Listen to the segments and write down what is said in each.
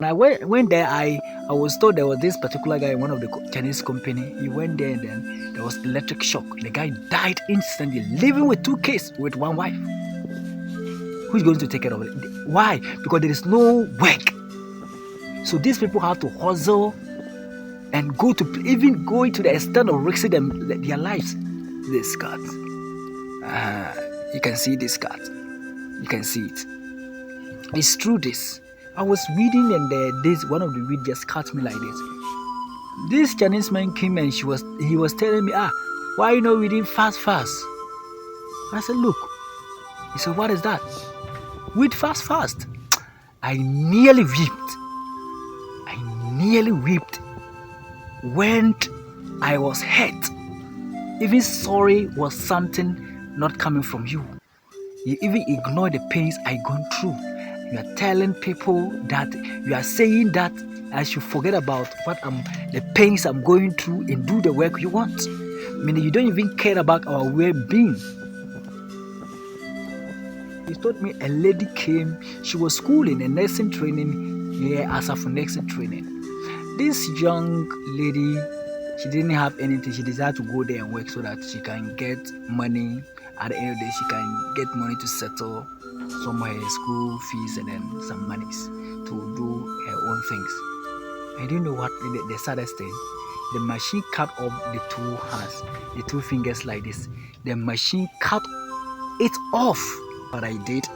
And I went there, I was told there was this particular guy in one of the Chinese company. He went there and then there was electric shock. The guy died instantly, living with two kids with one wife. Who's going to take care of it? Why? Because there is no work. So these people have to hustle and go to even going to the extent of risking their lives. This cat. You can see this cat. You can see it. It's true this. I was reading and this one of the read just cut me like this. This Chinese man came and he was telling me, why you not reading fast? I said, look. He said, what is that? Read fast. I nearly wept when I was hurt. Even sorry was something not coming from you. You even ignore the pains I gone through. You are telling people that you are saying that I should forget about the pains I'm going through and do the work you want. Meaning you don't even care about our well-being. He told me a lady came, she was schooling and nursing training here as for nursing training. This young lady, she didn't have anything. She decided to go there and work so that she can get money. At the end of the day, she can get money to settle some of her school fees and then some monies to do her own things. I didn't know what the saddest thing. The machine cut off the two hands, the two fingers like this. The machine cut it off. But I did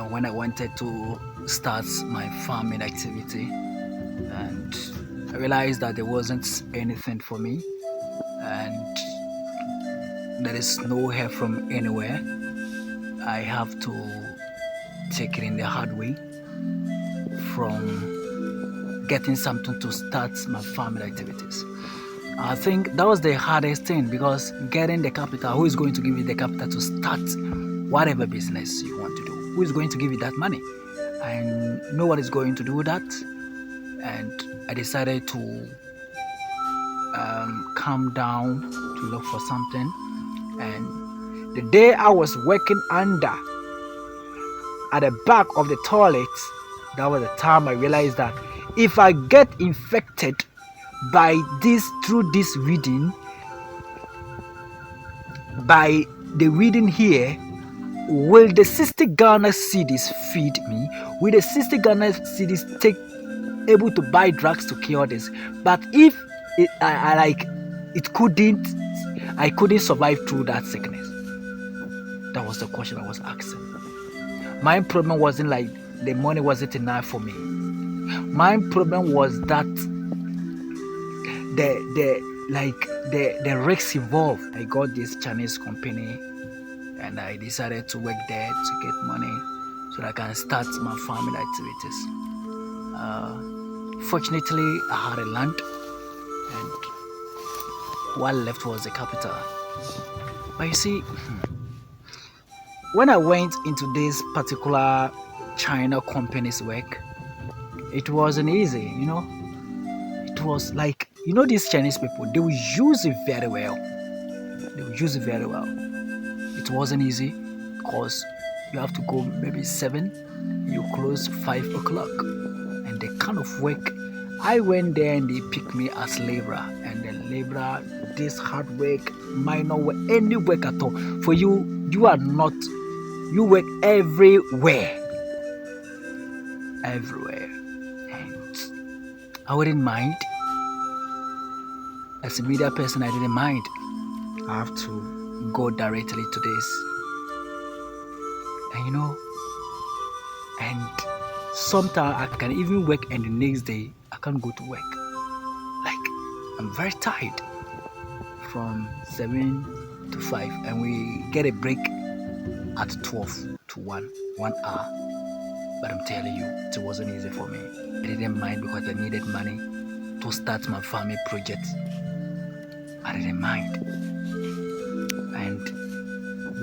when I wanted to start my farming activity, and I realized that there wasn't anything for me, and there is no help from anywhere. I have to take it in the hard way from getting something to start my farming activities. I think that was the hardest thing, because getting the capital, who is going to give you the capital to start whatever business you want to do? Who is going to give you that money? And no one is going to do that. And I decided to come down to look for something. And the day I was working at the back of the toilet, that was the time I realized that if I get infected through this reading, by the reading here, will the 60 Ghana cedis feed me? Will the 60 Ghana cedis able to buy drugs to cure this? But if I couldn't survive through that sickness. That was the question I was asking. My problem wasn't like the money wasn't enough for me. My problem was that the risks involved. I got this Chinese company and I decided to work there to get money so that I can start my farming activities. Fortunately, I had a land and what left was the capital. But you see, when I went into this particular China company's work, it wasn't easy, It was like, these Chinese people, they will use it very well. It wasn't easy because you have to go maybe 7, you close 5 o'clock. And the kind of work, I went there and they picked me as laborer. And the laborer, this hard work, minor work, any work at all. For you work everywhere. And I wouldn't mind. As a media person, I didn't mind. I have to go directly to this. And and sometimes I can even work and the next day I can't go to work. Like, I'm very tired from 7 to 5 and we get a break at 12 to 1 hour. But I'm telling you, it wasn't easy for me. I didn't mind because I needed money to start my farming project. I didn't mind. And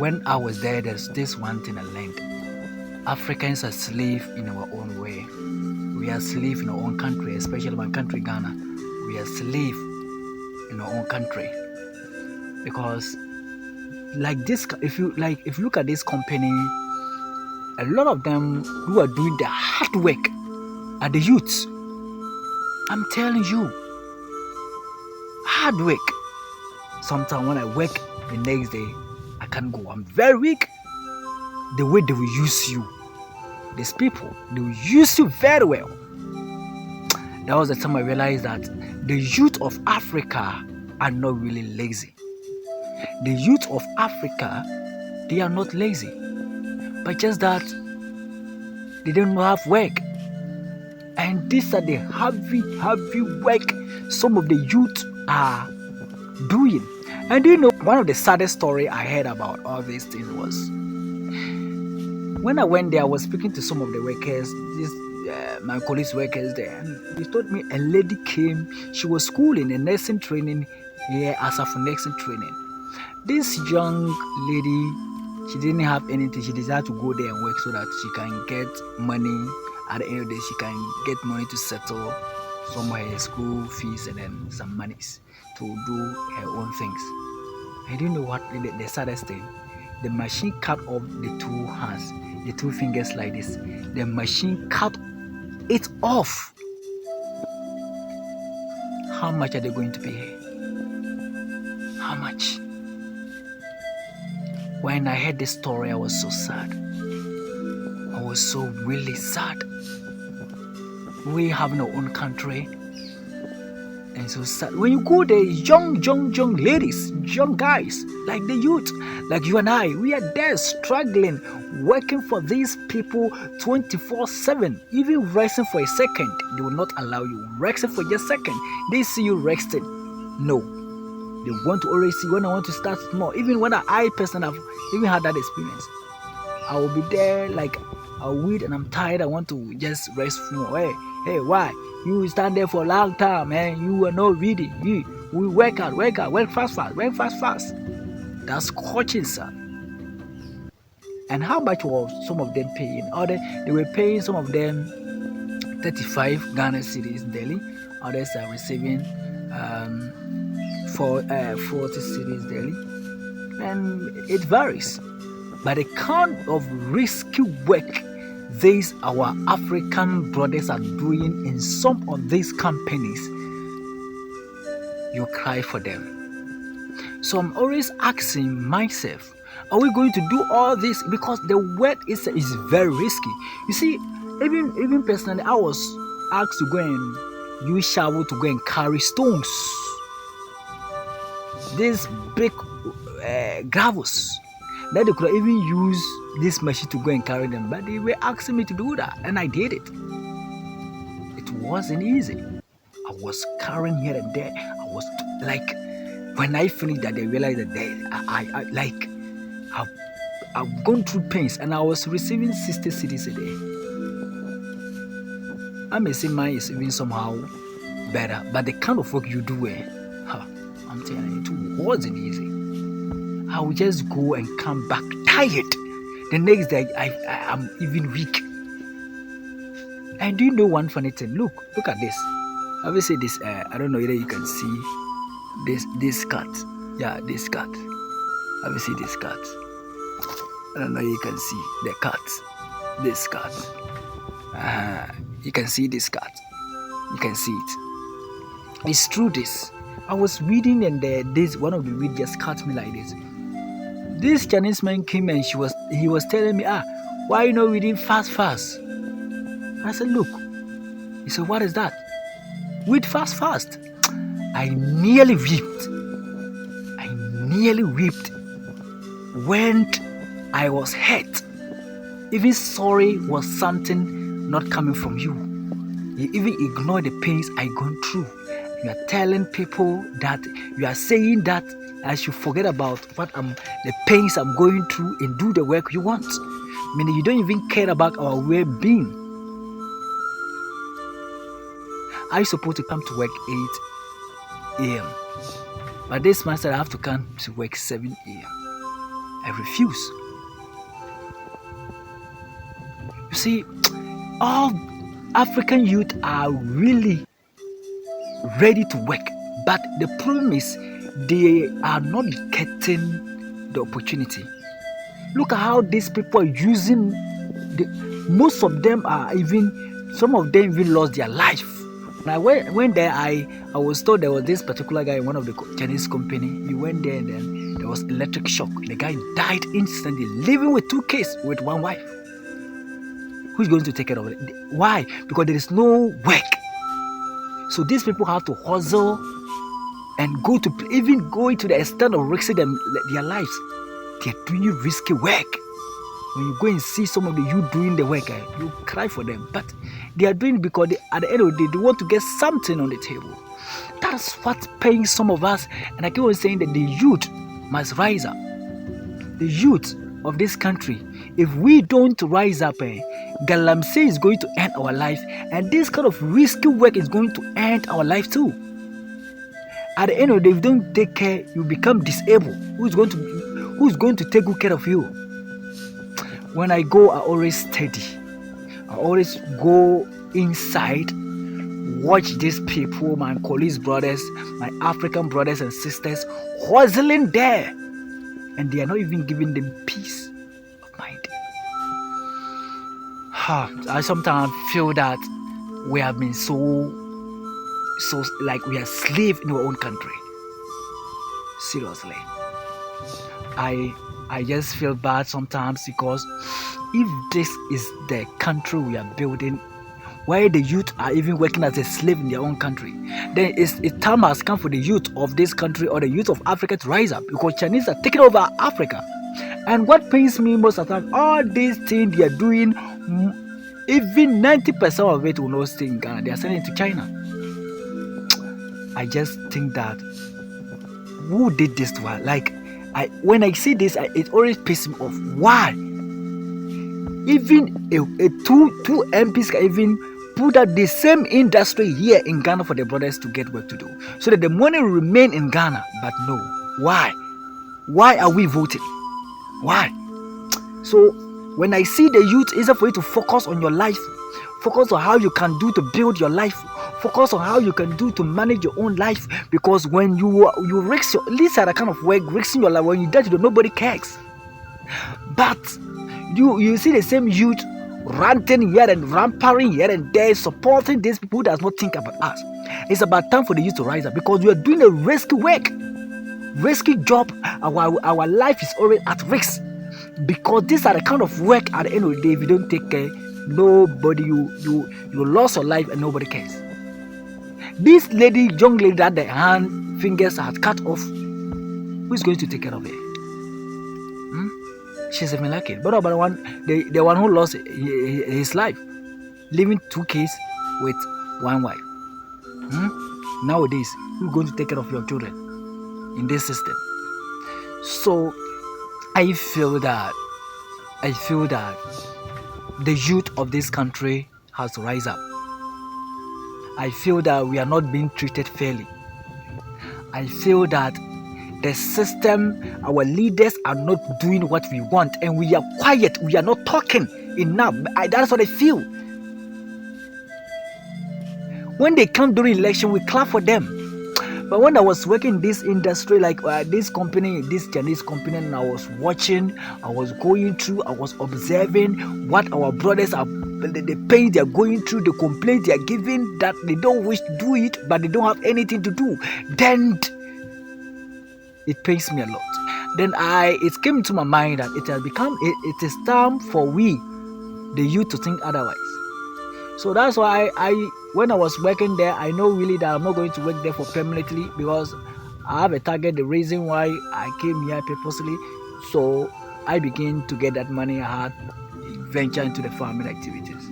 when I was there, there's this one thing I learned. Africans are slaves in our own way. We are slaves in our own country, especially my country, Ghana. We are slaves in our own country. Because like this, if you look at this company, a lot of them who are doing the hard work are the youths. I'm telling you, hard work. Sometimes when I work the next day, I can't go. I'm very weak. The way they will use you, these people, they will use you very well. That was the time I realized that the youth of Africa are not really lazy. The youth of Africa, they are not lazy, but just that they don't have work. And these are the heavy work some of the youth are doing. And one of the saddest story I heard about all these things was when I went there. I was speaking to some of the workers, my colleagues workers there, and they told me a lady came. She was schooling and nursing training here as a nursing training. This young lady, she didn't have anything. She decided to go there and work so that she can get money. At the end of the day, she can get money to settle some of her school fees and then some monies to do her own things. I didn't know what the saddest thing. The machine cut off the two hands, the two fingers like this. The machine cut it off. How much are they going to pay her? How much? When I heard this story, I was so sad. I was so really sad. We have no own country. And so sad. When you go there, young ladies, young guys, like the youth, like you and I, we are there struggling, working for these people 24/7. Even resting for a second, they will not allow you. Resting for just a second, they see you resting. No. They want to always see when I want to start small. Even when I personally have even had that experience, I will be there like I'll read and I'm tired. I want to just rest more. Hey, why? You stand there for a long time, man. You are not reading. We work fast. That's coaching, sir. And how much was some of them paying? They were paying some of them 35 Ghana cedis daily. Others are receiving 40 cedis daily. And it varies. But the kind of risky work these our African brothers are doing in some of these companies, you cry for them. So I'm always asking myself, are we going to do all this? Because the work is very risky. You see, even personally, I was asked to go and use shovel to go and carry stones. These big gravels that they could even use this machine to go and carry them, but they were asking me to do that, and I did it. It wasn't easy. I was carrying here and there. I was like, when I finished that, they realized that I've gone through pains, and I was receiving 60 cedis a day. I may say mine is even somehow better, but the kind of work you do, I'm telling you, it wasn't easy. I would just go and come back tired. The next day, I'm even weak. And do you know one funny thing? Look at this. I will say this. I don't know whether you can see this cut. Yeah, this cut. I will see this cut. I don't know if you can see the cut. This cut. You can see this cut. You can see it. It's true. This. I was reading, and this one of the readers just cut me like this. This Chinese man came and he was telling me, why you not reading fast? I said, look. He said, what is that? Read fast. I nearly wept. When I was hurt. Even sorry was something not coming from you. You even ignore the pains I gone through. You are telling people that you are saying that I should forget about the pains I'm going through and do the work you want. Meaning you don't even care about our well-being. I supposed to come to work 8 a.m. But this man said I have to come to work 7 a.m. I refuse. You see, all African youth are really ready to work, but the problem is they are not getting the opportunity. Look at how these people are using most of them are even Some of them even lost their life. When I went there, I was told there was this particular guy in one of the Chinese company. He went there and then there was electric shock. The guy died instantly, living with 2 kids with 1 wife. Who's going to take care of it? Why? Because there is no work. So these people have to hustle and even go to the extent of risking their lives. They are doing risky work. When you go and see some of the youth doing the work, you cry for them. But they are doing it because at the end of the day, they want to get something on the table. That's what's paying some of us. And I keep on saying that the youth must rise up. The youth of this country, if we don't rise up, Galamsey is going to end our life. And this kind of risky work is going to end our life too. At the end of the day, if you don't take care, you become disabled. Who's going to take good care of you? When I go, I always study. I always go inside, watch these people, my colleagues, brothers, my African brothers and sisters, hustling there. And they are not even giving them peace of mind. I sometimes feel that we have been so like we are slaves in our own country. Seriously. I just feel bad sometimes because if this is the country we are building, where the youth are even working as a slave in their own country, then time has come for the youth of this country or the youth of Africa to rise up, because Chinese are taking over Africa. And what pains me most of the time, all these things they are doing, even 90% of it will not stay in Ghana. They are sending it to China. I just think that who did this to us? Like, when I see this, it always pisses me off. Why? Even two MPs can even put out the same industry here in Ghana for the brothers to get work to do, so that the money will remain in Ghana. But no, why? Why are we voting? Why? So when I see the youth, it's for you to focus on your life, focus on how you can do to build your life, focus on how you can do to manage your own life. Because when you risk these are the kind of work risking your life. When you die, nobody cares. But you see the same youth ranting here and ramping here and there, supporting these people who does not think about us. It's about time for the youth to rise up, because we are doing a risky work, risky job. Our life is already at risk, because these are the kind of work at the end of the day, if you don't take care, nobody, you lost your life and nobody cares. This young lady that the fingers are cut off, who's going to take care of her? She's even lucky. But about the one who lost his life, leaving 2 kids with 1 wife. Nowadays, who's going to take care of your children in this system? So I feel that the youth of this country has to rise up. I feel that we are not being treated fairly. I feel that the system, our leaders are not doing what we want, and we are quiet. We are not talking enough. That's what I feel. When they come during election, we clap for them. But when I was working in this industry, like this Chinese company, and I was watching, I was going through, I was observing what our brothers are, the pain they are going through, the complaints they are giving, that they don't wish to do it, but they don't have anything to do. Then it pains me a lot. Then it came to my mind that it is time for we, the youth, to think otherwise. So that's why when I was working there, I know really that I'm not going to work there for permanently, because I have a target, the reason why I came here purposely. So I began to get that money. I had venture into the farming activities.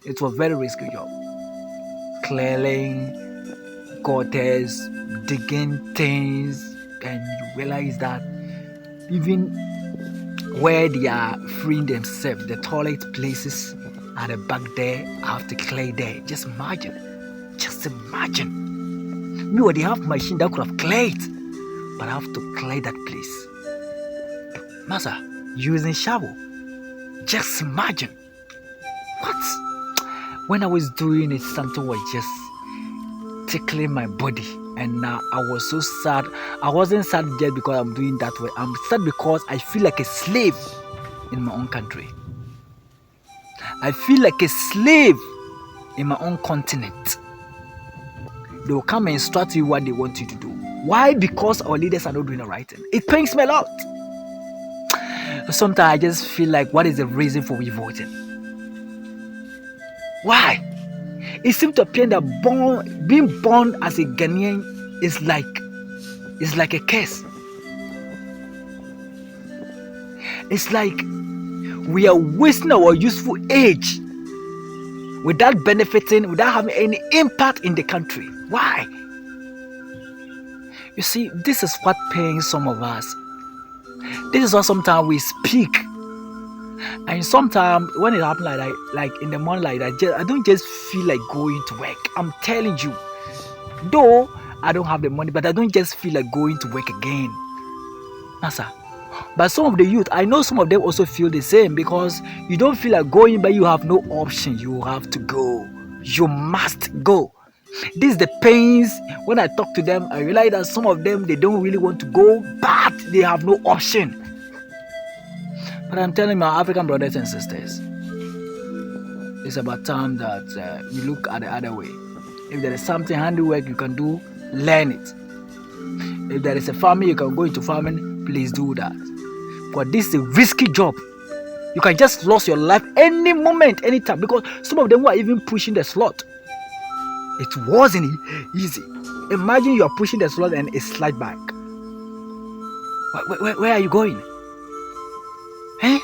It was a very risky job. Clearing gutters, digging things, and you realize that even where they are freeing themselves, the toilet places at the back there, I have to clear there. Just imagine. Meanwhile, they have machine that could have cleared, but I have to clear that place. Master, using shovel. Just imagine. What? When I was doing it, something was just tickling my body, and I was so sad. I wasn't sad just because I'm doing that way. I'm sad because I feel like a slave in my own country. I feel like a slave in my own continent. They will come and instruct you what they want you to do. Why? Because our leaders are not doing the right thing. It pains me a lot. Sometimes I just feel like, what is the reason for we voting? Why? It seems to appear that being born as a Ghanaian is like a curse. It's like we are wasting our useful age without benefiting, without having any impact in the country. Why? You see, this is what pains some of us. This is why sometimes we speak, and sometimes when it happens like in the morning like that, I don't just feel like going to work. I'm telling you, though I don't have the money, but I don't just feel like going to work again. Sir. But some of the youth, I know some of them also feel the same, because you don't feel like going, but you have no option. You have to go. You must go. This is the pains. When I talk to them, I realize that some of them, they don't really want to go, but they have no option. But I'm telling my African brothers and sisters, it's about time that we look at the other way. If there is something handiwork you can do, learn it. If there is a farming, you can go into farming, please do that. But this is a risky job. You can just lose your life any moment, anytime, because some of them were even pushing the slot. It wasn't easy. Imagine you are pushing the slot and it slide back. Where are you going? Eh?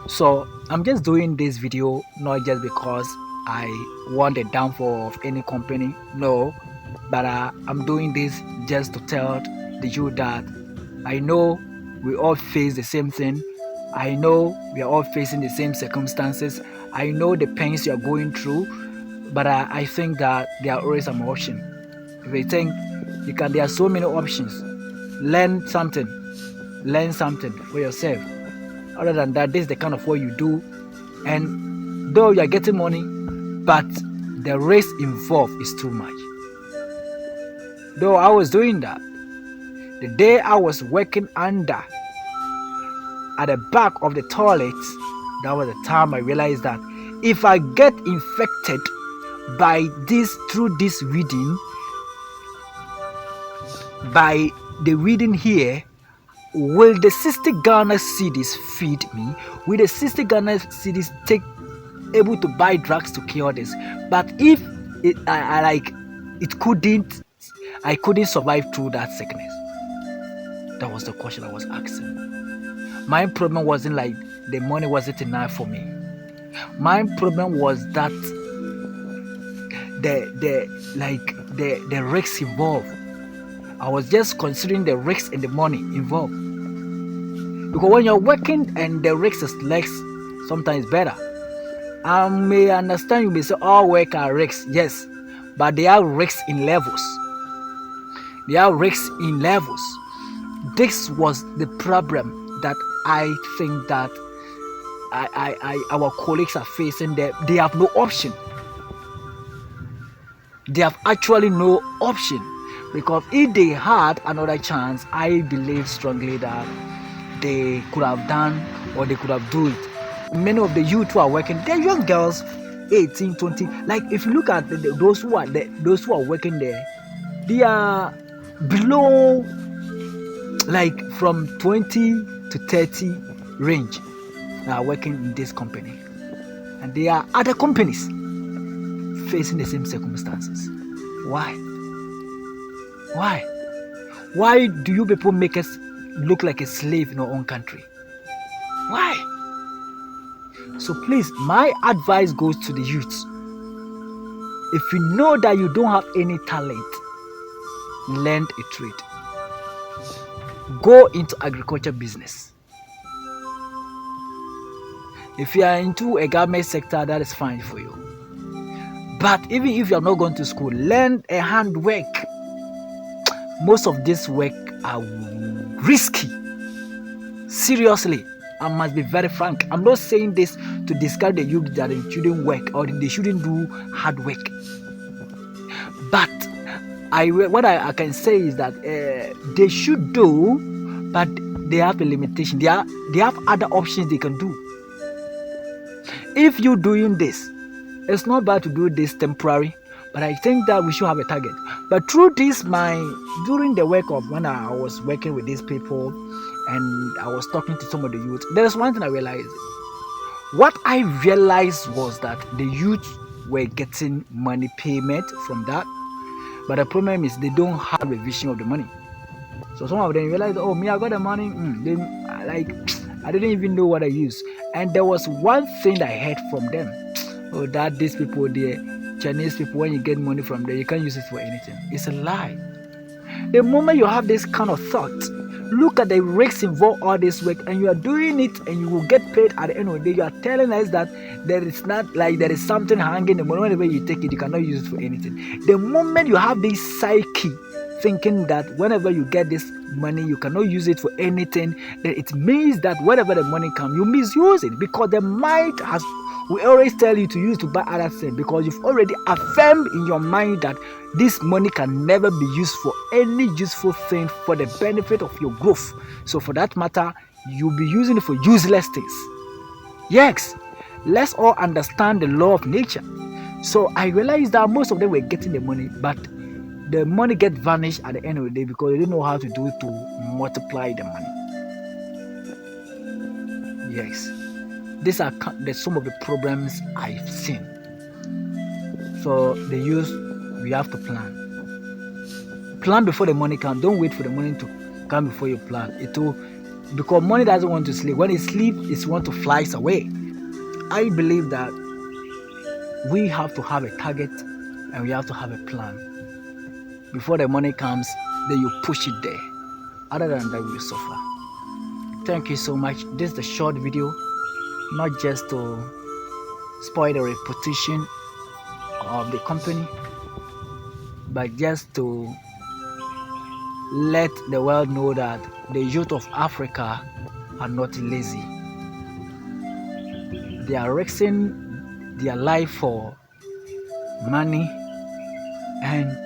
So I'm just doing this video not just because I want the downfall of any company, no, but I'm doing this just to tell the youth that I know we all face the same thing. I know we are all facing the same circumstances. I know the pains you are going through, but I think that there are always some option. If you think there are so many options. Learn something for yourself. Other than that, this is the kind of work you do, and though you are getting money, but the risk involved is too much. Though I was doing that, the day I was working under at the back of the toilet, that was the time I realized that if I get infected by this through this reading, by the reading here, will the 60 Ghana cedis feed me? Will the 60 Ghana cedis able to buy drugs to cure this? But if I couldn't survive through that sickness. That was the question I was asking. My problem wasn't like the money wasn't enough for me. My problem was that the risks involved. I was just considering the risks and the money involved. Because when you're working and the risks is less, sometimes better. I may understand, you may say all work are risks, yes, but they are risks in levels. This was the problem that I think that our colleagues are facing. They have no option. They have actually no option, because if they had another chance, I believe strongly that they could have done, or they could have do it. Many of the youth who are working, they're young girls, 18, 20. Like if you look at those who are working there, they are below, like from 20 to 30 range, are working in this company, and there are other companies facing the same circumstances. Why do you people make us look like a slave in our own country? Why? So please, my advice goes to the youths. If you know that you don't have any talent, learn a trade. Go into agriculture business. If you are into a government sector, that is fine for you. But even if you are not going to school, learn a handwork. Most of this work are risky. Seriously, I must be very frank. I'm not saying this to discourage the youth that they shouldn't work or they shouldn't do hard work. But what I can say is that they should do, but they have a limitation. They have other options they can do. If you're doing this, it's not bad to do this temporary, but I think that we should have a target. But through this, during the work of when I was working with these people and I was talking to some of the youth, there's one thing I realized. What I realized was that the youth were getting money payment from that, but the problem is they don't have a vision of the money. So some of them realized, oh, me, I got the money. I didn't even know what I used. And there was one thing I heard from them. Oh, that these people, the Chinese people, when you get money from them, you can't use it for anything. It's a lie. The moment you have this kind of thought, look at the risks involved all this work, and you are doing it and you will get paid at the end of the day. You are telling us that there is not like there is something hanging. The moment whenever you take it, you cannot use it for anything. The moment you have this psyche thinking that whenever you get this money, you cannot use it for anything, then it means that whenever the money comes, you misuse it, because the mind has, we always tell you to use to buy other things, because you've already affirmed in your mind that this money can never be used for any useful thing for the benefit of your growth. So for that matter, you'll be using it for useless things. Yes, let's all understand the law of nature. So I realized that most of them were getting the money, but the money get vanished at the end of the day because they don't know how to do it to multiply the money. Yes, these are some of the problems I've seen. So the youth, we have to plan before the money comes. Don't wait for the money to come before you plan. Because money doesn't want to sleep. When it sleeps, it wants to fly away. I believe that we have to have a target and we have to have a plan. Before the money comes, then you push it there. Other than that, we will suffer. Thank you so much. This is the short video, not just to spoil the reputation of the company, but just to let the world know that the youth of Africa are not lazy. They are risking their life for money, and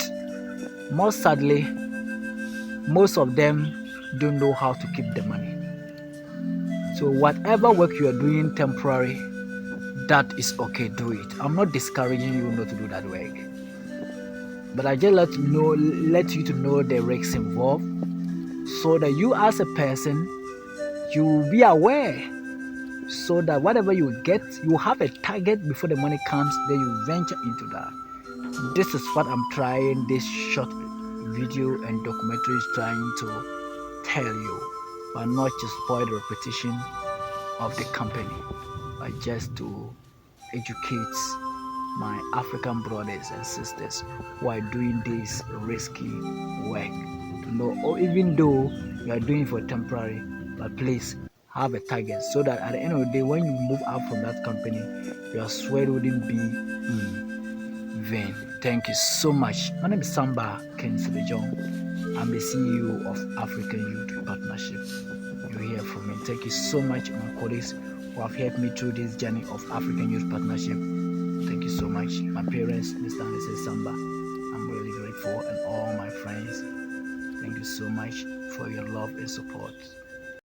most sadly, most of them don't know how to keep the money. So whatever work you are doing temporary, that is okay, do it. I'm not discouraging you not to do that work, but I just let you to know the risks involved, so that you as a person, you will be aware, so that whatever you get, you have a target before the money comes, then you venture into that. This is what I'm trying, this short video and documentary is trying to tell you, but not to spoil the reputation of the company, but just to educate my African brothers and sisters who are doing this risky work to know, or even though you are doing it for temporary, but please have a target, so that at the end of the day, when you move out from that company, your sweat wouldn't be vain. Thank you so much. My name is Samba Kensilejon. I'm the CEO of African Youth Partnership. You hear from me. Thank you so much, my colleagues who have helped me through this journey of African Youth Partnership. Thank you so much. My parents, Mr. and Mrs. Samba, I'm really grateful, and all my friends. Thank you so much for your love and support.